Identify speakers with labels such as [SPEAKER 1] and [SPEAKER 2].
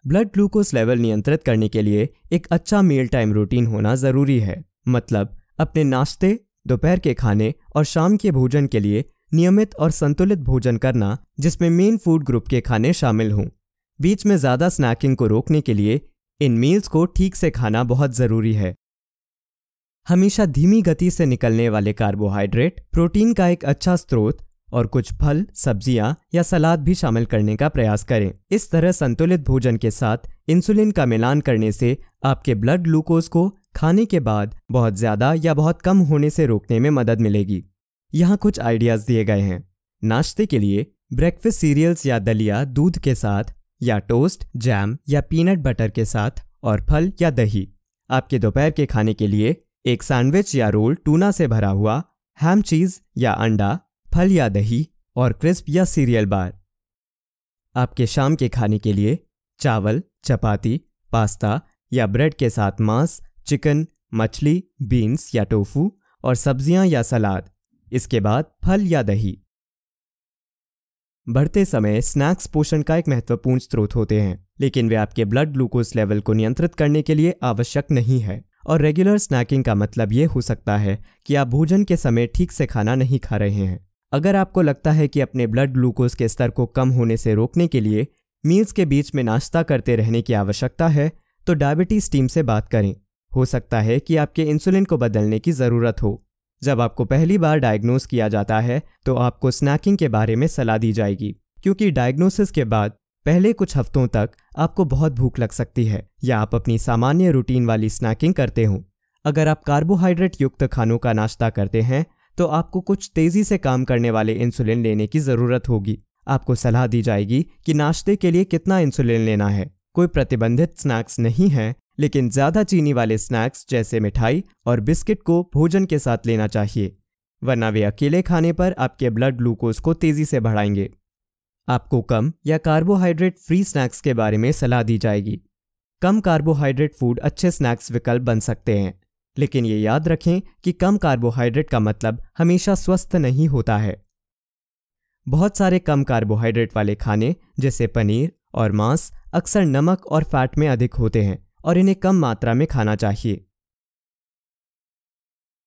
[SPEAKER 1] Blood glucose level नियंत्रित करने के लिए एक अच्छा मील टाइम रूटीन होना ज़रूरी है। मतलब अपने नाश्ते, दोपहर के खाने और शाम के भोजन के लिए नियमित और संतुलित भोजन करना, जिसमें मेन फूड ग्रुप के खाने शामिल हों। बीच में ज़्यादा स्नैकिंग को रोकने के लिए इन मील्स को ठीक से खाना बहुत ज़रूरी है। हमेशा धीमी गति से निकलने वाले कार्बोहाइड्रेट, प्रोटीन का एक अच्छा स्रोत और कुछ फल, सब्जियां या सलाद भी शामिल करने का प्रयास करें। इस तरह संतुलित भोजन के साथ इंसुलिन का मिलान करने से आपके ब्लड ग्लूकोज को खाने के बाद बहुत ज़्यादा या बहुत कम होने से रोकने में मदद मिलेगी। यहाँ कुछ आइडियाज़ दिए गए हैं। नाश्ते के लिए ब्रेकफास्ट सीरियल्स या दलिया दूध के साथ, या टोस्ट, जैम या पीनट बटर के साथ और फल या दही। आपके दोपहर के खाने के लिए एक सैंडविच या रोल टूना से भरा हुआ, हैम, चीज़ या अंडा, फल या दही और क्रिस्प या सीरियल बार। आपके शाम के खाने के लिए चावल, चपाती, पास्ता या ब्रेड के साथ मांस, चिकन, मछली, बीन्स या टोफू और सब्जियां या सलाद। इसके बाद फल या दही। बढ़ते समय स्नैक्स पोषण का एक महत्वपूर्ण स्रोत होते हैं, लेकिन वे आपके ब्लड ग्लूकोज लेवल को नियंत्रित करने के लिए आवश्यक नहीं है। और रेगुलर स्नैकिंग का मतलब ये हो सकता है कि आप भोजन के समय ठीक से खाना नहीं खा रहे हैं। अगर आपको लगता है कि अपने ब्लड ग्लूकोज के स्तर को कम होने से रोकने के लिए मील्स के बीच में नाश्ता करते रहने की आवश्यकता है, तो डायबिटीज़ टीम से बात करें। हो सकता है कि आपके इंसुलिन को बदलने की ज़रूरत हो। जब आपको पहली बार डायग्नोस किया जाता है तो आपको स्नैकिंग के बारे में सलाह दी जाएगी, क्योंकि डायग्नोसिस के बाद पहले कुछ हफ्तों तक आपको बहुत भूख लग सकती है या आप अपनी सामान्य रूटीन वाली स्नैकिंग करते हो। अगर आप कार्बोहाइड्रेट युक्त खानों का नाश्ता करते हैं तो आपको कुछ तेज़ी से काम करने वाले इंसुलिन लेने की ज़रूरत होगी। आपको सलाह दी जाएगी कि नाश्ते के लिए कितना इंसुलिन लेना है। कोई प्रतिबंधित स्नैक्स नहीं है, लेकिन ज़्यादा चीनी वाले स्नैक्स जैसे मिठाई और बिस्किट को भोजन के साथ लेना चाहिए, वरना वे अकेले खाने पर आपके ब्लड ग्लूकोज को तेज़ी से बढ़ाएंगे। आपको कम या कार्बोहाइड्रेट फ्री स्नैक्स के बारे में सलाह दी जाएगी। कम कार्बोहाइड्रेट फूड अच्छे स्नैक्स विकल्प बन सकते हैं, लेकिन ये याद रखें कि कम कार्बोहाइड्रेट का मतलब हमेशा स्वस्थ नहीं होता है। बहुत सारे कम कार्बोहाइड्रेट वाले खाने जैसे पनीर और मांस अक्सर नमक और फैट में अधिक होते हैं और इन्हें कम मात्रा में खाना चाहिए।